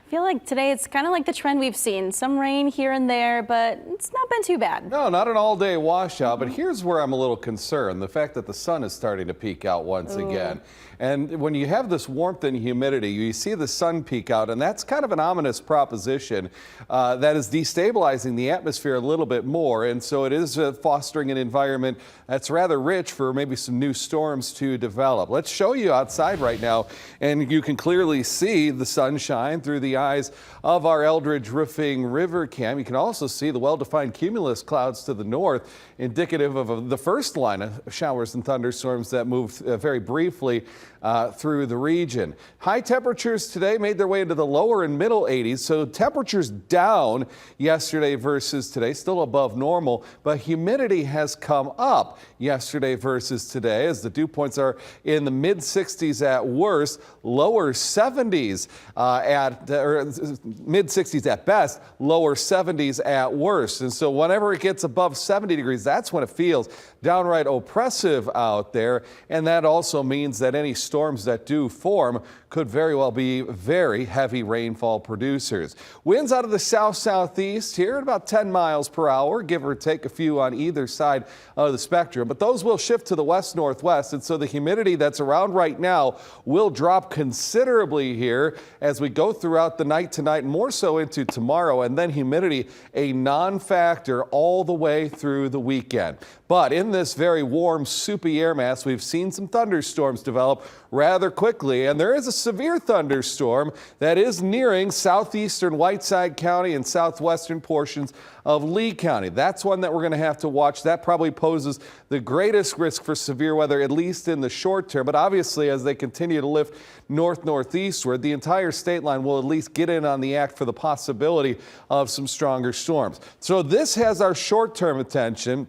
I feel like today it's kind of like the trend we've seen. Some rain here and there, but it's not been too bad. No, not an all-day washout, but here's where I'm a little concerned. The fact that the sun is starting to peek out once again. And when you have this warmth and humidity, you see the sun peek out, and that's kind of an ominous proposition that is destabilizing the atmosphere a little bit more. And so it is fostering an environment that's rather rich for maybe some new storms to develop. Let's show you outside right now, and you can clearly see the sunshine through the eyes of our Eldridge Roofing River Cam. You can also see the well-defined cumulus clouds to the north, indicative of the first line of showers and thunderstorms that moved very briefly through the region. High temperatures today made their way into the lower and middle 80s, so temperatures down yesterday versus today, still above normal, but humidity has come up yesterday versus today as the dew points are in the mid 60s at worst, lower 70s mid 60s at best, lower 70s at worst. And so whenever it gets above 70 degrees, that's when it feels downright oppressive out there. And that also means that any storms that do form could very well be very heavy rainfall producers. Winds out of the south-southeast here at about 10 miles per hour, give or take a few on either side of the spectrum. But those will shift to the west-northwest. And so the humidity that's around right now will drop considerably here as we go throughout the night tonight, and more so into tomorrow. And then humidity a non-factor all the way through the weekend. But in this very warm, soupy air mass, we've seen some thunderstorms develop rather quickly, and there is a severe thunderstorm that is nearing southeastern Whiteside County and southwestern portions of Lee County. That's one that we're going to have to watch. That probably poses the greatest risk for severe weather, at least in the short term. But obviously, as they continue to lift north-northeastward, the entire state line will at least get in on the act for the possibility of some stronger storms. So this has our short-term attention.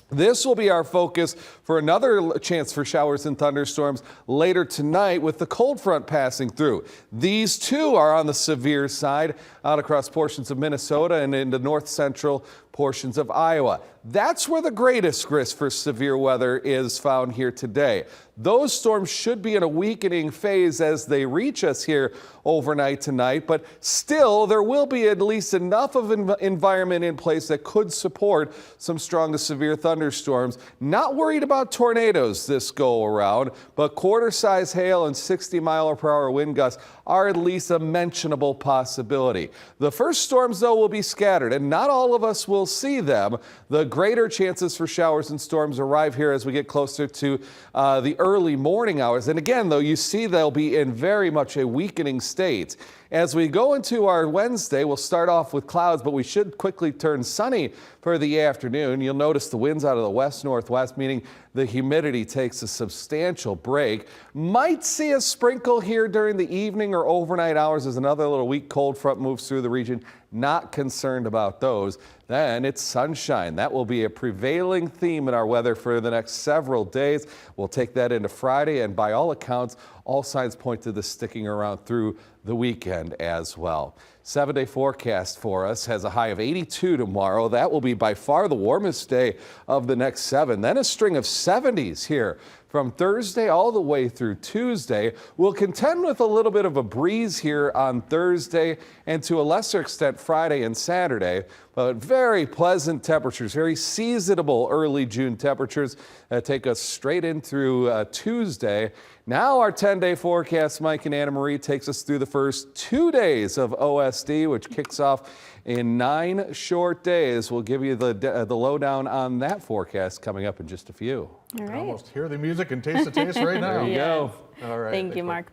This will be our focus for another chance for showers and thunderstorms later tonight with the cold front passing through. These too are on the severe side out across portions of Minnesota and into north central portions of Iowa. That's where the greatest risk for severe weather is found here today. Those storms should be in a weakening phase as they reach us here overnight tonight, but still there will be at least enough of an environment in place that could support some strong to severe thunderstorms. Not worried about tornadoes this go around, but quarter-size hail and 60-mile-per-hour wind gusts are at least a mentionable possibility. The first storms, though, will be scattered, and not all of us will see them. The greater chances for showers and storms arrive here as we get closer to the early morning hours. And again, though, you see they'll be in very much a weakening state. As we go into our Wednesday, we'll start off with clouds, but we should quickly turn sunny for the afternoon. You'll notice the winds out of the west-northwest, meaning the humidity takes a substantial break. Might see a sprinkle here during the evening or overnight hours as another little weak cold front moves through the region. Not concerned about those. Then it's sunshine. That will be a prevailing theme in our weather for the next several days. We'll take that into Friday, and by all accounts, all signs point to this sticking around through the weekend as well. 7-day forecast for us has a high of 82 tomorrow. That will be by far the warmest day of the next 7. Then a string of 70s here from Thursday all the way through Tuesday. We'll contend with a little bit of a breeze here on Thursday and to a lesser extent Friday and Saturday, but very pleasant temperatures, very seasonable early June temperatures that take us straight in through Tuesday. Now our 10-day forecast, Mike and Anna Marie, takes us through the first 2 days of OSD, which kicks off in 9 short days. We'll give you the lowdown on that forecast coming up in just a few. All right. Almost hear the music and taste the taste right now. There you go. All right. Thank you, Mark.